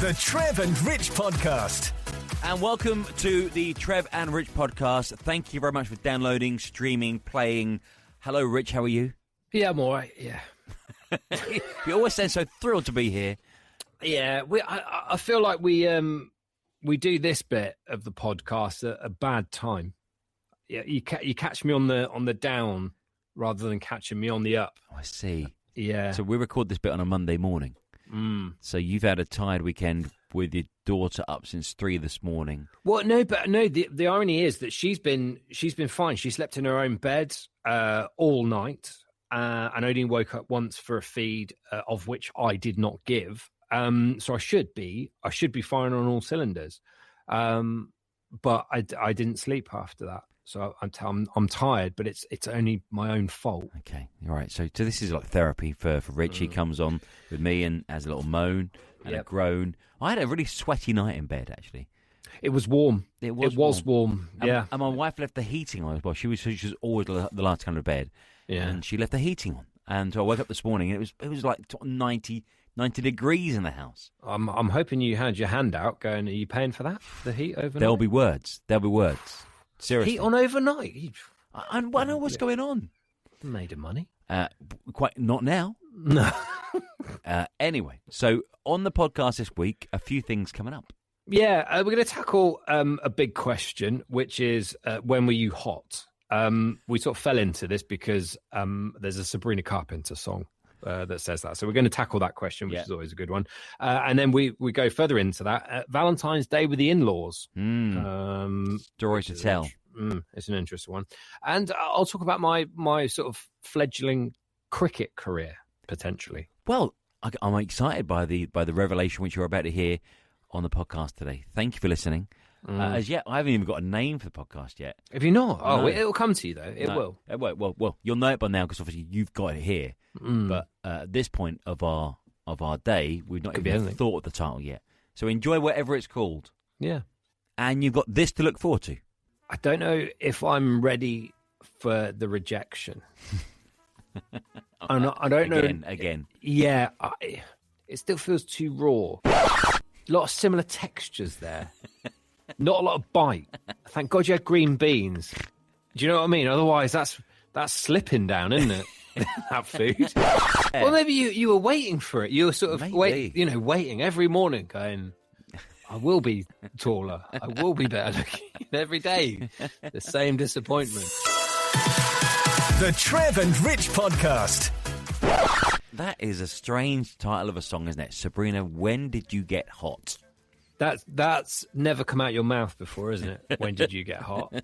The Trev and Rich Podcast. And welcome to the Trev and Rich Podcast. Thank you very much for downloading, streaming, playing. Hello, Rich. How are you? Yeah, I'm all right, yeah. You always sound so thrilled to be here. Yeah, I feel like we do this bit of the podcast at a bad time. Yeah, you catch me on the down rather than catching me on the up. Oh, I see. Yeah. So we record this bit on a Monday morning. So you've had a tired weekend with your daughter up since 3 this morning. Well, no. The irony is that she's been fine. She slept in her own bed all night and only woke up once for a feed, of which I did not give. So I should be firing on all cylinders. But I didn't sleep after that. So I'm tired, but it's only my own fault. Okay, all right. So this is like therapy for Rich. He comes on with me and has a little moan and a groan. I had a really sweaty night in bed, actually. It was warm. It was warm. Yeah. And my wife left the heating on as well. She was always the last to come to bed. Yeah. And she left the heating on. And so I woke up this morning and it was like 90 degrees in the house. I'm hoping you had your hand out going, are you paying for that? The heat overnight? There'll be words. Seriously. Heat on overnight? I know what's going on. Made of money. Quite not now. No. Anyway, so on the podcast this week, a few things coming up. Yeah, we're going to tackle a big question, which is when were you hot? We sort of fell into this because there's a Sabrina Carpenter song that says that. So we're going to tackle that question, which is always a good one. And then we go further into that. Valentine's Day with the in-laws. Story to tell. It's an interesting one. And I'll talk about my sort of fledgling cricket career, potentially. Well, I'm excited by the revelation which you're about to hear on the podcast today. Thank you for listening. As yet, I haven't even got a name for the podcast yet. Have you not? No. Oh, it'll come to you, though. It will. It won't. Well, you'll know it by now because obviously you've got it here. But at this point of our day, we've not even thought of the title yet. So enjoy whatever it's called. Yeah. And you've got this to look forward to. I don't know if I'm ready for the rejection. I don't know. Again. Yeah. It still feels too raw. A lot of similar textures there. Not a lot of bite. Thank God you had green beans. Do you know what I mean? Otherwise, that's slipping down, isn't it? That food. Well, maybe you were waiting for it. You were sort of waiting every morning, going, I will be taller. I will be better looking. Every day, the same disappointment. The Trev and Rich Podcast. That is a strange title of a song, isn't it? Sabrina, when did you get hot? That's never come out your mouth before, isn't it? When did you get hot?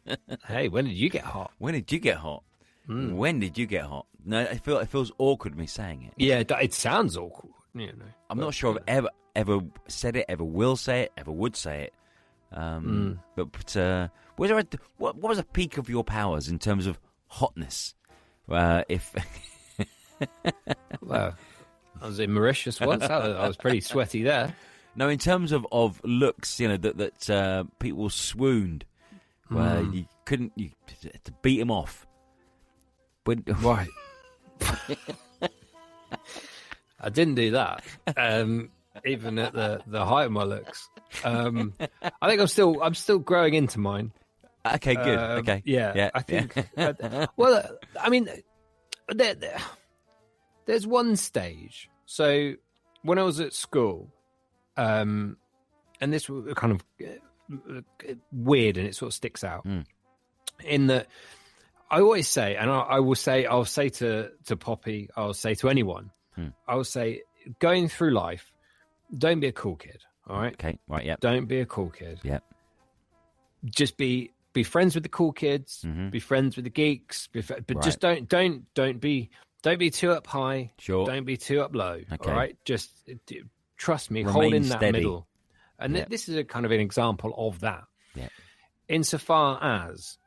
Hey, when did you get hot? When did you get hot? When did you get hot? No, it feels awkward me saying it. Yeah, it sounds awkward. You know, I'm not sure I've ever said it, ever will say it, ever would say it. But what was a peak of your powers in terms of hotness? Well, I was in Mauritius once. I was pretty sweaty there. No, in terms of looks, that people swooned, where you couldn't to beat them off. Right. I didn't do that. Even at the height of my looks. I think I'm still growing into mine. Okay, good. Okay. Yeah. I think. Well, I mean, there's one stage. So when I was at school, and this was kind of weird, and it sort of sticks out in that I always say, and I'll say to Poppy, I'll say to anyone, I will say, going through life, don't be a cool kid. All right. Okay. Right. Yeah. Don't be a cool kid. Yeah. Just be friends with the cool kids. Be friends with the geeks. But just don't be too up high. Sure. Don't be too up low. Okay. All right. Just trust me. Remain hold in steady. that middle. And this is a kind of an example of that. Yeah. Insofar as,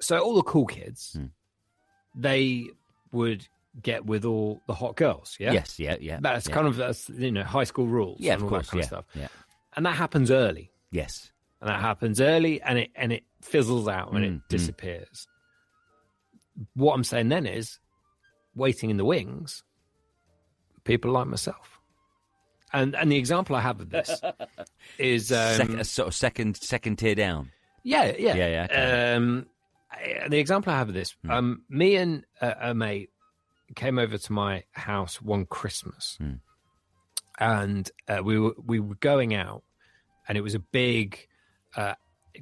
so all the cool kids, they would get with all the hot girls. Yeah. Yes. Yeah. That's kind of high school rules. Yeah, and of all course. that kind of stuff. Yeah. And that happens early. Yes. And that happens early, and it fizzles out and it disappears. What I'm saying then is, waiting in the wings, people like myself. And the example I have of this is sort of second tier down. Yeah. Okay. The example I have of this, me and a mate came over to my house one Christmas, and we were going out, and it was a big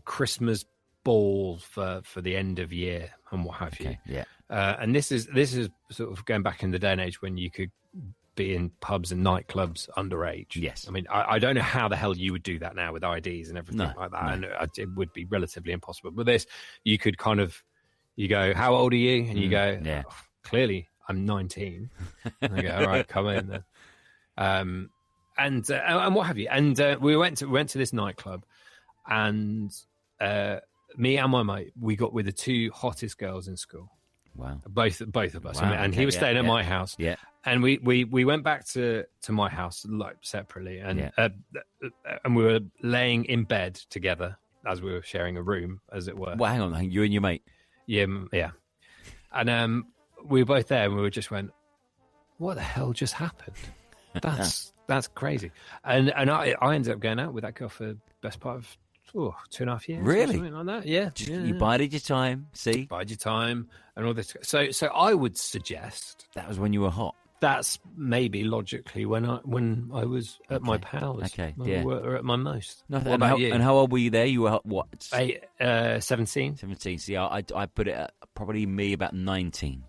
Christmas ball for the end of year and what have you. Yeah. And this is sort of going back in the day and age when you could be in pubs and nightclubs underage. Yes. I mean, I don't know how the hell you would do that now with IDs and everything like that. No. And it would be relatively impossible. But this, you could kind of, you go, how old are you? And you go, oh, clearly I'm 19. And I go, all right, come in then. And what have you. And we went to this nightclub, and me and my mate, we got with the two hottest girls in school. Wow. Both of us. Wow, and he was staying at my house. Yeah. And we went back to my house, like, separately, and we were laying in bed together as we were sharing a room, as it were. Well, hang on, you and your mate. Yeah. And we were both there, and we just went, "What the hell just happened?" That's crazy. And I ended up going out with that girl for the best part of 2.5 years. Really? Something like that. Yeah. You bided your time. See, bide your time and all this. So I would suggest that was when you were hot. That's maybe logically when I was at my pals. Okay, when we were at my most. No, What about you? And how old were you there? You were what? 17. 17. See, I put it at probably me about 19.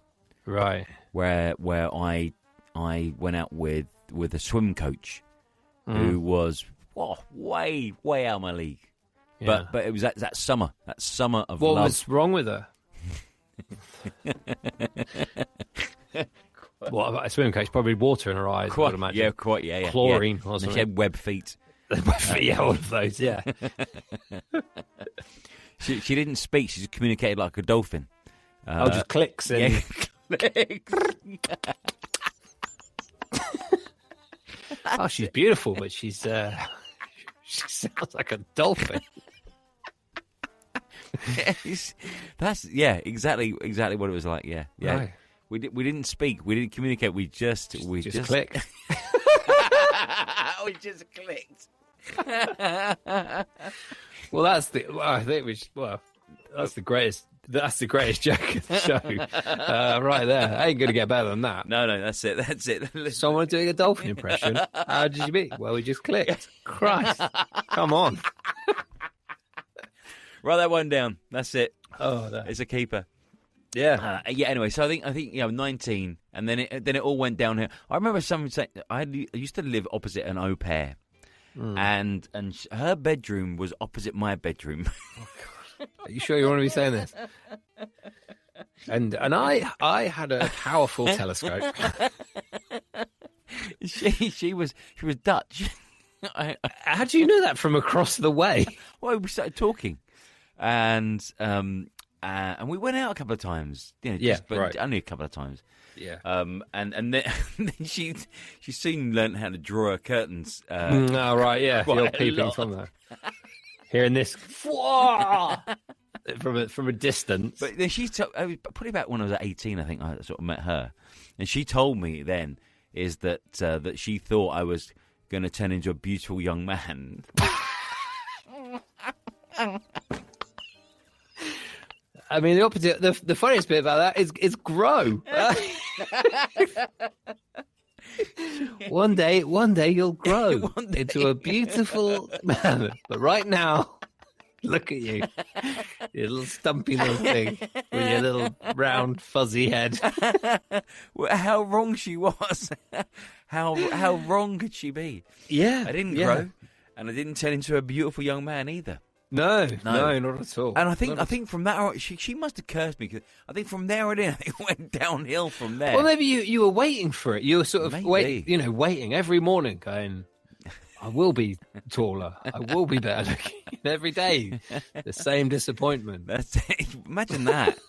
Right. Where I went out with a swim coach who was way out of my league. Yeah. But it was that summer of what love. was wrong with her? What about a swim coach? Probably water in her eyes, I would imagine. Yeah, quite, yeah. Chlorine yeah. or something. She had web feet. Yeah, all of those, yeah. She didn't speak. She just communicated like a dolphin. Just clicks and... Yeah, clicks. Oh, she's beautiful, but she sounds like a dolphin. That's exactly what it was like. Yeah. Right. We didn't speak. We didn't communicate. We just clicked. We just clicked. Well, that's the greatest. That's the greatest joke of the show, right there. I ain't gonna get better than that. No, that's it. Someone doing a dolphin impression. How did you meet? Well, we just clicked. Christ, come on. Write that one down. That's it. Oh, no. It's a keeper. Yeah. Anyway, so I think 19, and then it all went downhill. I remember someone saying I used to live opposite an au pair, and her bedroom was opposite my bedroom. Oh, God. Are you sure you want to be saying this? And I had a powerful telescope. She was Dutch. How do you know that from across the way? Well, we started talking, and we went out a couple of times. But only a couple of times. Yeah. And then she soon learned how to draw her curtains. Oh, right, yeah. The old peeping from there. Hearing this from a distance. But then probably about when I was 18, I think I sort of met her, and she told me then is that she thought I was going to turn into a beautiful young man. I mean, the opposite. The funniest bit about that is grow. One day you'll grow into a beautiful man. But right now, look at you, you little stumpy little thing with your little round fuzzy head. How wrong she was. How wrong could she be? Yeah, I didn't grow, and I didn't turn into a beautiful young man either. No, not at all. And I think from that on, she must have cursed me, because I think from there on in, it went downhill from there. Well, maybe you were waiting for it. You were sort of waiting every morning, going, I will be taller. I will be better looking. Every day, the same disappointment. Imagine that.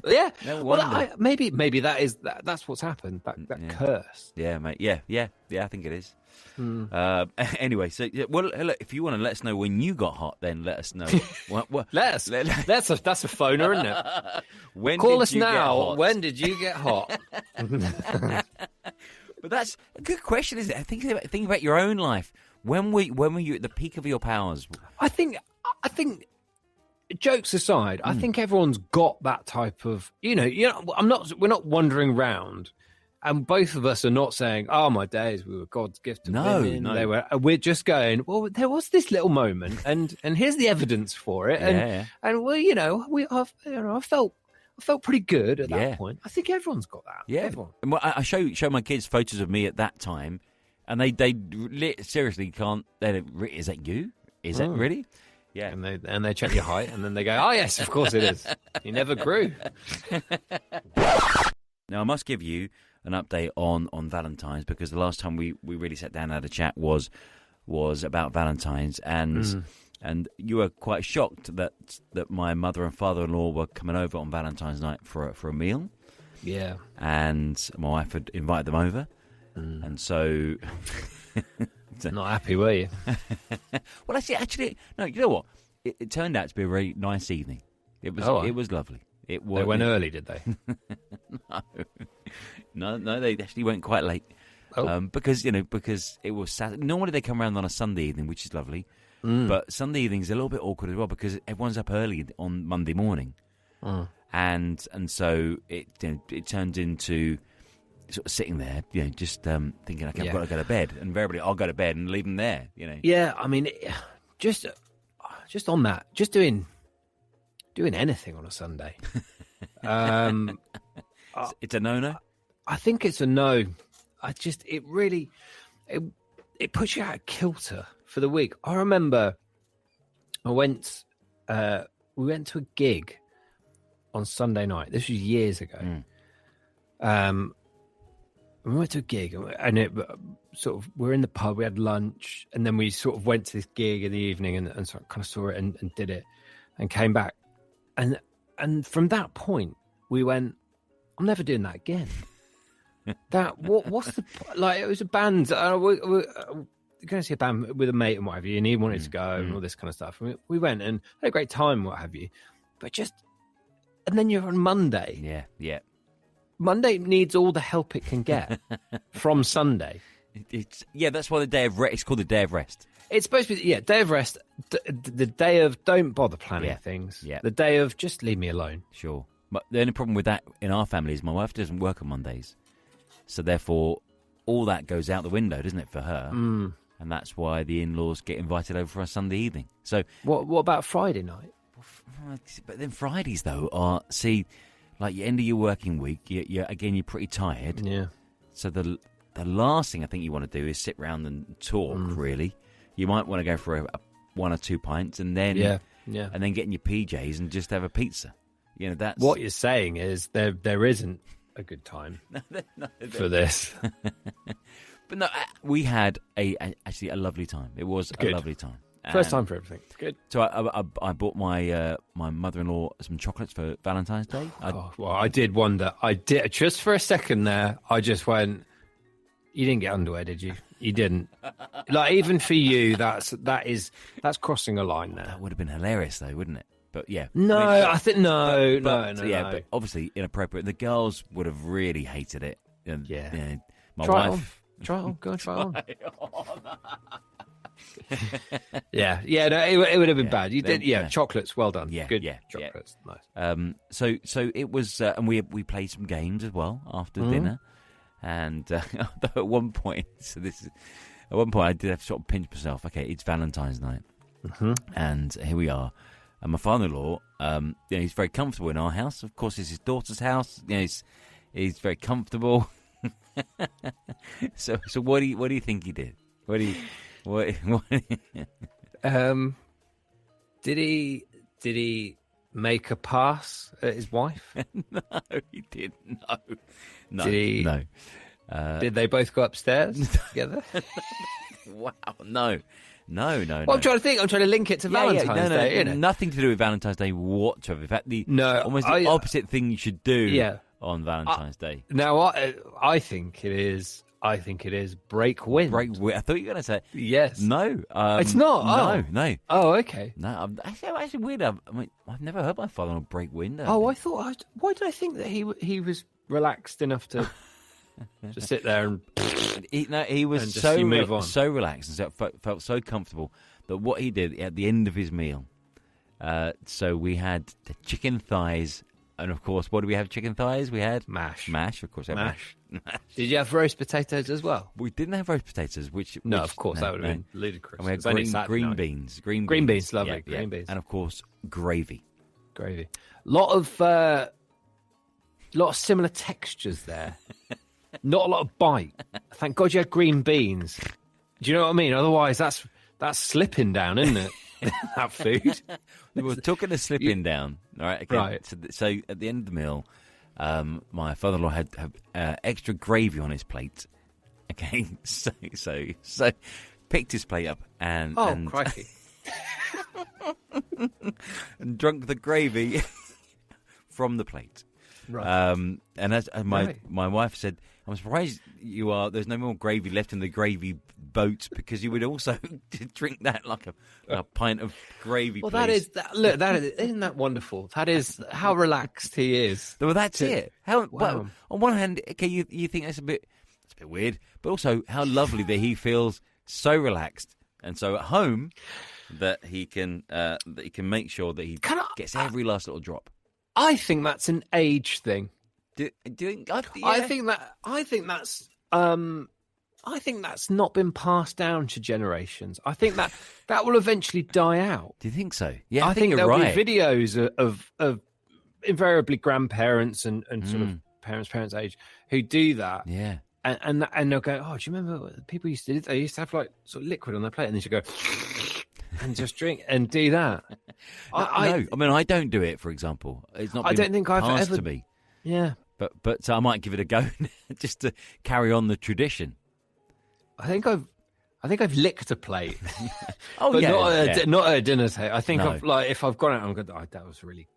Yeah. No well, wonder. maybe that's what's happened. That curse. Yeah, mate. Yeah. I think it is. Anyway, so look, if you want to let us know when you got hot, then let us know. That's a phoner, isn't it? When Call did us you now. get hot? When did you get hot? But that's a good question, isn't it? Think about your own life. When were you at the peak of your powers? I think, jokes aside, I think everyone's got that type of, we're not wandering round, and both of us are not saying, "Oh, my days, we were God's gift to women." No. We're just going, well, there was this little moment, and here's the evidence for it, and I felt pretty good at that point. I think everyone's got that. Yeah, everyone. And I show my kids photos of me at that time, and they seriously can't. Is that you? Is it really? Yeah, and they check your height, and then they go, "Oh yes, of course it is. You never grew." Now I must give you an update on Valentines, because the last time we really sat down and had a chat was about Valentines, and you were quite shocked that my mother and father-in-law were coming over on Valentine's night for a meal. Yeah, and my wife had invited them over, and so. Not happy, were you? Well, actually, no. You know what? It turned out to be a very nice evening. It was lovely. They went early, did they? No, they actually went quite late. Because it was Saturday. Normally they come around on a Sunday evening, which is lovely. But Sunday evening's a little bit awkward as well, because everyone's up early on Monday morning, and so it turned into sort of sitting there, just thinking, okay, I've got to go to bed, and invariably I'll go to bed and leave them there, Yeah, I mean, just on that, just doing anything on a Sunday. It's a no-no. I think it's a no. It puts you out of kilter for the week. I remember we went to a gig on Sunday night. This was years ago. We went to a gig, and it sort of, we're in the pub, we had lunch, and then we sort of went to this gig in the evening and sort of kind of saw it and did it and came back. And from that point, we went, I'm never doing that again. What's the, like, it was a band, we're going to see a band with a mate and what have you, and he wanted to go and all this kind of stuff. We went and had a great time, what have you. But and then you're on Monday. Yeah. Monday needs all the help it can get from Sunday. That's why it's called the day of rest. It's supposed to be, day of rest, the day of don't bother planning things, the day of just leave me alone. Sure. But the only problem with that in our family is my wife doesn't work on Mondays. So therefore, all that goes out the window, doesn't it, for her? And that's why the in-laws get invited over for a Sunday evening. So what about Friday night? But then Fridays, though, are, like your end of your working week, you're pretty tired. Yeah. So the last thing I think you want to do is sit round and talk. Really, you might want to go for a 1 or 2 pints, and then and then get in your PJs and just have a pizza. That's what you're saying is there isn't a good time for this. But no, we had actually a lovely time. It was a lovely time. First time for everything. Good. So I bought my mother-in-law some chocolates for Valentine's Day. I did wonder. I did, just for a second there, I just went, you didn't get underwear, did you? You didn't. Like, even for you, that's crossing a line there. That would have been hilarious, though, wouldn't it? But yeah. No, I think no. Yeah, but obviously inappropriate. The girls would have really hated it. My try wife. Try it on. Go and try it on. No, it would have been bad. You did, chocolates. Well done. Yeah, good. Yeah, chocolates. Yeah. Nice. So it was, and we played some games as well after dinner, and at one point, I did have to sort of pinch myself. Okay, it's Valentine's night, and here we are, and my father-in-law, he's very comfortable in our house. Of course, it's his daughter's house. He's very comfortable. So what do you think he did? What? Did he make a pass at his wife? No, he didn't. No. Did he? No. Did they both go upstairs together? Wow, no. Well, I'm trying to think. I'm trying to link it to Valentine's Day. Nothing to do with Valentine's Day whatsoever. In fact, almost the opposite thing you should do on Valentine's Day. Now, I think it is. Break wind. I thought you were going to say yes. No, it's not. No. Oh, okay. No, actually weird. I've never heard my father break wind. I thought. Why did I think that he was relaxed enough to Just sit there and he was and just you move on. so relaxed and felt so comfortable that what he did at the end of his meal. So we had the chicken thighs, and of course, what do we have? Chicken thighs. We had mash, of course. Mash. Did you have roast potatoes as well? We didn't have roast potatoes, no, of course that would have been ludicrous. And we had green beans, green beans, lovely, green beans, and of course gravy. Lot of similar textures there. Not a lot of bite. Thank God you had green beans. Do you know what I mean? Otherwise, that's slipping down, isn't it? That food. We were talking of slipping down. All right. Okay. Right. So at the end of the meal, my father-in-law had extra gravy on his plate. Okay. So picked his plate up and crikey. and drunk the gravy from the plate. Right. And as my wife said, I'm surprised there's no more gravy left in the gravy boat, because you would also drink that like a pint of gravy. Well, please. isn't that wonderful? That is how relaxed he is. Well, that's it. Wow. But on one hand, okay, you think it's a bit weird, but also how lovely that he feels so relaxed and so at home that he can make sure that he gets every last little drop. I think that's an age thing. Do you think? Yeah. I think that's not been passed down to generations. I think that will eventually die out. Do you think so? Yeah, I think you're there'll right. be videos of invariably grandparents and sort of parents' age who do that. Yeah. And they'll go, oh, do you remember what people used to do? They used to have like sort of liquid on their plate, and they should go and just drink and do that. I mean, I don't do it. For example, it's not. I don't think I've passed ever. To me. Yeah, but I might give it a go just to carry on the tradition. I think I've licked a plate. Oh, but yeah, not at a dinner table. I think No. if I've gone out, I'm going. Oh, that was really.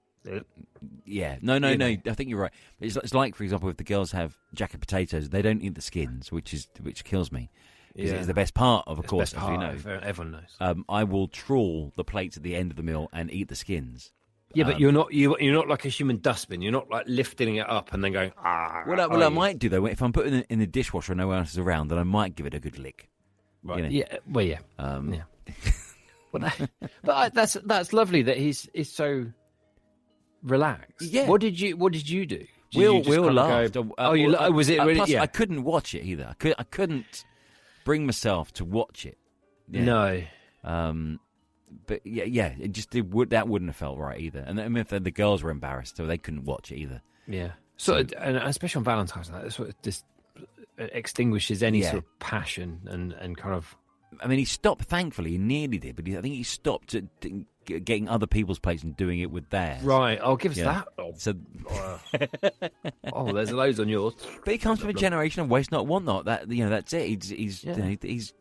Yeah, no. I think you're right. It's like, for example, if the girls have jacket potatoes, they don't eat the skins, which kills me. Because it's the best part, of course, as you know. Everyone knows. I will trawl the plates at the end of the meal and eat the skins. Yeah, but you're not like a human dustbin. You're not like lifting it up and then going. Well, I might do though. If I'm putting it in the dishwasher and no one else is around, then I might give it a good lick. Right. You know? Yeah. Well, yeah. Yeah. But that's lovely that he's so relaxed. Yeah. What did you do? We all laughed. Was it really? Plus, yeah. I couldn't watch it either. I couldn't bring myself to watch it. Yeah. No. But yeah, that wouldn't have felt right either. And I mean, if the girls were embarrassed, so they couldn't watch it either. Yeah. So and especially on Valentine's Night, that sort of just extinguishes any sort of passion and kind of. I mean, he stopped. Thankfully, he nearly did, but I think he stopped at getting other people's plates and doing it with theirs. Right. I'll give us that. So, there's loads on yours. But he comes from a generation of waste not, want not. That's it.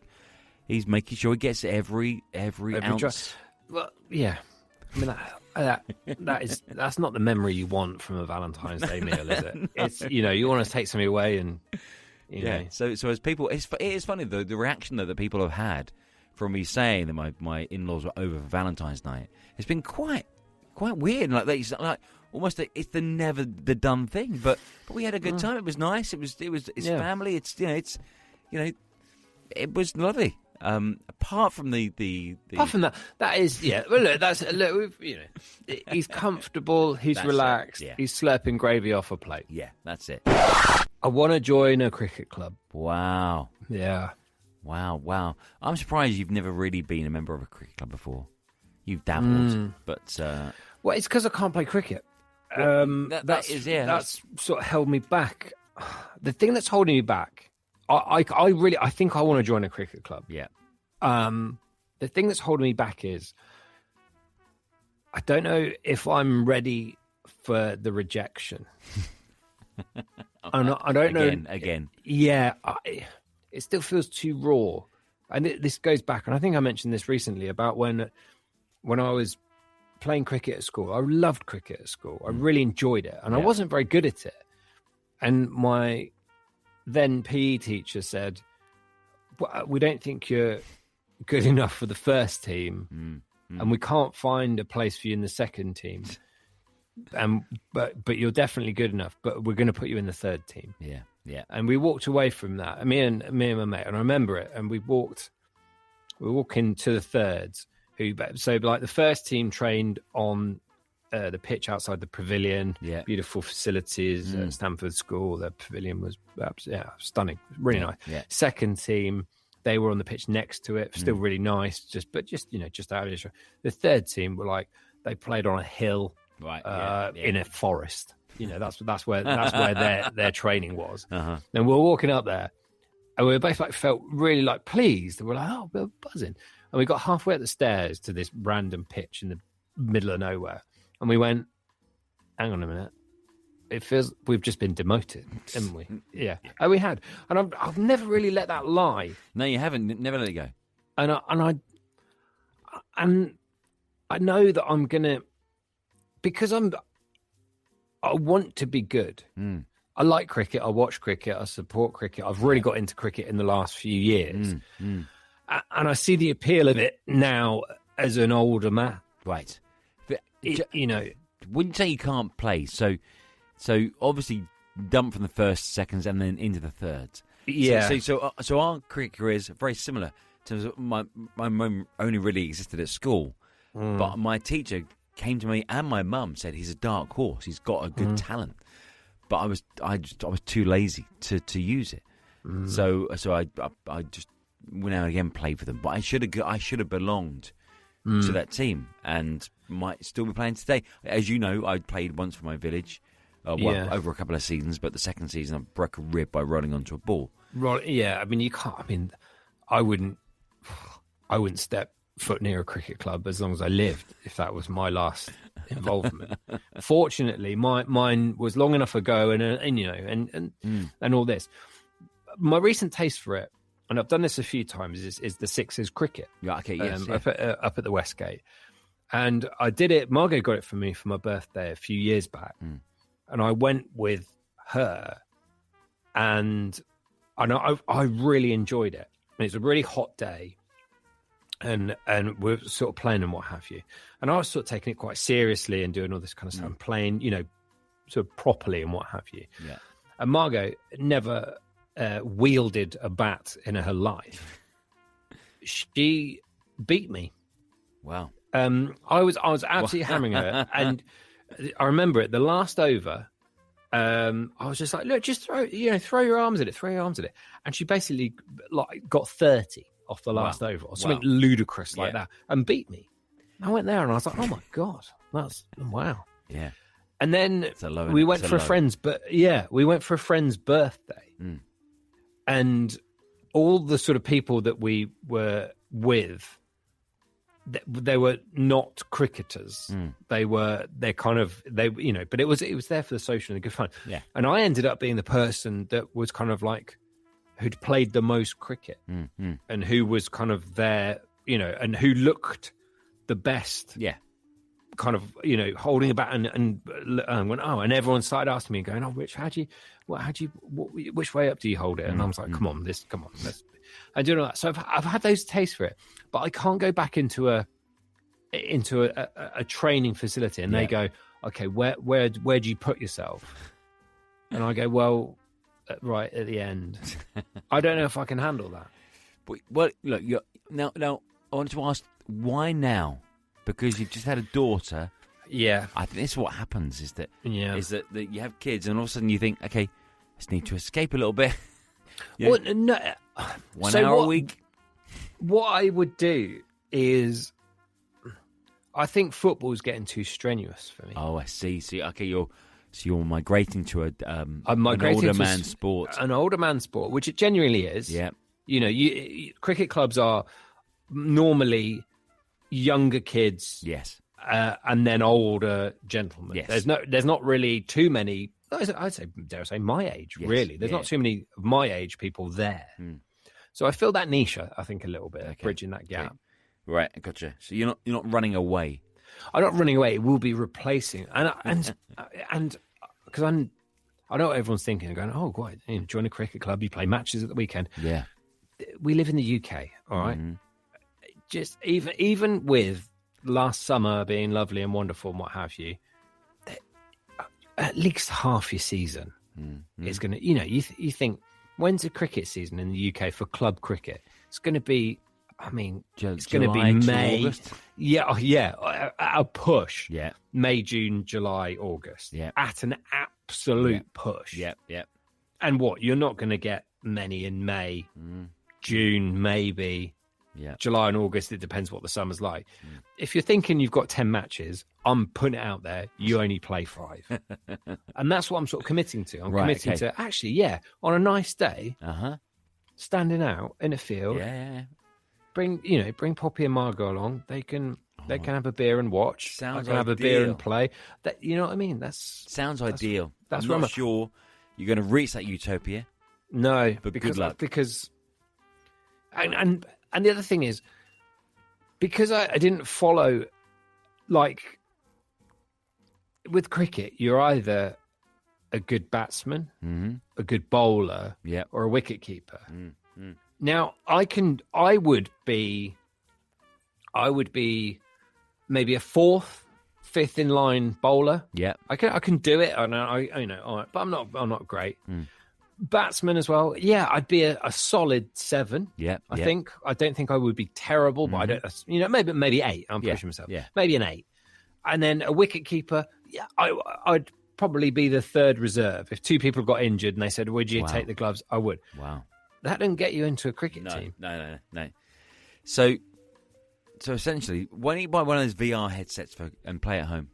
He's making sure he gets every ounce. Well, yeah. I mean that's not the memory you want from a Valentine's Day meal, is it? It's you want to take something away and you know. So as people, it is funny the reaction that the people have had from me saying that my in-laws were over for Valentine's night. It's been quite weird. Like almost it's never the done thing. But we had a good time. It was nice. It's family. It was lovely. Apart from apart from that is well look, he's comfortable, he's relaxed, he's slurping gravy off a plate. Yeah, that's it. I want to join a cricket club. Wow. Yeah. Wow. I'm surprised you've never really been a member of a cricket club before. You've dabbled, but well, it's because I can't play cricket. That's sort of held me back. The thing that's holding me back. I think I want to join a cricket club. Yeah. The thing that's holding me back is I don't know if I'm ready for the rejection. I don't know. Again. Yeah. It still feels too raw. And this goes back, and I think I mentioned this recently about when I was playing cricket at school. I loved cricket at school. I really enjoyed it. And I wasn't very good at it. And my then PE teacher said, well, we don't think you're good enough for the first team, and we can't find a place for you in the second team. But you're definitely good enough. But we're going to put you in the third team. Yeah. Yeah. And we walked away from that, me and my mate, and I remember it. And we were walking to the thirds. So like the first team trained on the pitch outside the pavilion. Yeah. Beautiful facilities at Stamford School. The pavilion was stunning, really nice. Yeah. Second team, they were on the pitch next to it, still really nice. Just out of Israel. The third team were like they played on a hill, right? In a forest. That's where their training was. Uh-huh. And we were walking up there, and we both like felt really like pleased. We're like, oh, we're buzzing. And we got halfway up the stairs to this random pitch in the middle of nowhere. And we went, hang on a minute. It feels we've just been demoted, haven't we? Yeah. And we had. And I've never really let that lie. No, you haven't. Never let it go. And I know that I'm going to, because I want to be good. I like cricket. I watch cricket. I support cricket. I've really got into cricket in the last few years. And I see the appeal of it now as an older man. Right. Wouldn't say you can't play. So obviously dump from the first, seconds, and then into the thirds. Yeah. So our cricket career is very similar. In terms of my mum only really existed at school, but my teacher came to me and my mum said he's a dark horse. He's got a good talent, but I was too lazy to use it. So I just now and again played for them. But I should have belonged to that team and might still be playing today. As you know, I played once for my village, over a couple of seasons. But the second season, I broke a rib by rolling onto a ball. Right? Yeah. I mean, you can't. I mean, I wouldn't step foot near a cricket club as long as I lived if that was my last involvement. Fortunately, mine was long enough ago, and all this. My recent taste for it, and I've done this a few times, is the Sixers cricket. Yeah, okay, yes, up at the Westgate, and I did it. Margot got it for me for my birthday a few years back, and I went with her, and I really enjoyed it. And it's a really hot day. And we're sort of playing and what have you. And I was sort of taking it quite seriously and doing all this kind of stuff and playing, sort of properly and what have you. Yeah. And Margot never wielded a bat in her life. She beat me. Wow. I was absolutely hammering her. And I remember it, the last over, I was just like, look, just throw your arms at it. And she basically got 30. Off the last over or something ludicrous like that and beat me. I went there and I was like, oh my God, that's wow. Yeah. And then we went for a friend's birthday. And all the sort of people that we were with, they were not cricketers. But it was there for the social and the good fun. Yeah. And I ended up being the person that was kind of like, who'd played the most cricket and who was kind of there, and who looked the best. Yeah. Kind of, holding a bat and went, oh, and everyone started asking me, going, oh, Rich, which way up do you hold it? And I was like, come on, let's, I do know that. So I've had those tastes for it, but I can't go back into a training facility and they go, okay, where do you put yourself? And I go, well, right at the end. I don't know if I can handle that. But, well, look, now I wanted to ask, why now? Because you've just had a daughter. Yeah. I think this is what happens, is that you have kids and all of a sudden you think, okay, I just need to escape a little bit. Well, no. One hour a week. What I would do is, I think football's getting too strenuous for me. Oh, I see. Okay, you're migrating to an older man sport. An older man sport, which it genuinely is. Yeah. Cricket clubs are normally younger kids. Yes. And then older gentlemen. Yes. There's not really too many, dare I say, my age, really. There's not too many of my age people there. So I feel that niche, I think, a little bit, bridging that gap. Okay. Right, I gotcha. So you're not running away. I'm not running away. It will be replacing, and because I know what everyone's thinking, going, oh, quite, join a cricket club, you play matches at the weekend. Yeah, we live in the UK, all right. Just even with last summer being lovely and wonderful and what have you, at least half your season It's going to, you think, when's the cricket season in the UK for club cricket? It's going to be, it's going to be May. August? Yeah, at a push. Yeah. May, June, July, August. Yeah. At an absolute push. Yeah, yeah. And what? You're not going to get many in May, June, maybe. Yeah. July and August, it depends what the summer's like. If you're thinking you've got 10 matches, I'm putting it out there, you only play 5. And that's what I'm sort of committing to. I'm committing to, actually, on a nice day, standing out in a field, bring Poppy and Margot along. They can have a beer and watch. Sounds I can have a beer and play. That, you know what I mean? Sounds ideal. That's I'm not sure you're going to reach that utopia. No, but because, good luck. Because, and the other thing is, because I didn't follow, like, with cricket, you're either a good batsman, a good bowler, or a wicket keeper. Now, I would be maybe a 4th, 5th in line bowler. Yeah, I can do it. I know, all right, but I'm not great. Batsman as well. Yeah, I'd be a solid 7. Yeah, I think. I don't think I would be terrible, but I don't. Maybe 8. I'm pushing myself. Yeah, maybe an 8. And then a wicket keeper. Yeah, I'd probably be the 3rd reserve. If 2 people got injured and they said, "Would you take the gloves?" I would. Wow. That didn't get you into a cricket team. No. So essentially, why don't you buy one of those VR headsets and play at home?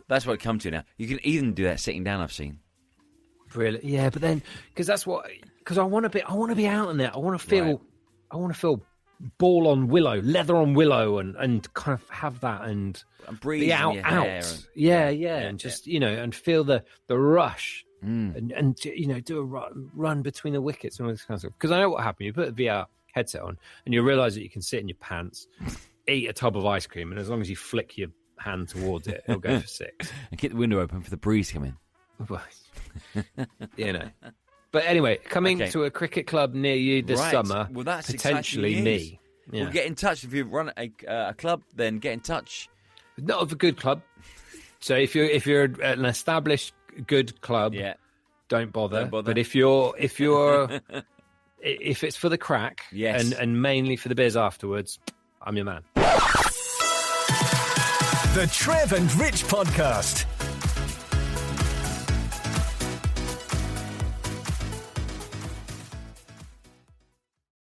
That's what it comes to now. You can even do that sitting down. I've seen. Really? Yeah, but then because I want to be out in there. I want to feel ball on willow, leather on willow, and kind of have that and breathe be out. And just and feel the rush and do a run between the wickets and all this kind of stuff. Because I know what happened. You put a VR headset on and you realise that you can sit in your pants, eat a tub of ice cream, and as long as you flick your hand towards it, it'll go for 6. And keep the window open for the breeze to come in. But anyway, coming to a cricket club near you this summer, well, that's potentially me. Yeah. Well, get in touch. If you run a club, then get in touch. Not of a good club. So if you're an established good club, don't bother. But if it's for the crack, and mainly for the beers afterwards, I'm your man. The Trev and Rich Podcast.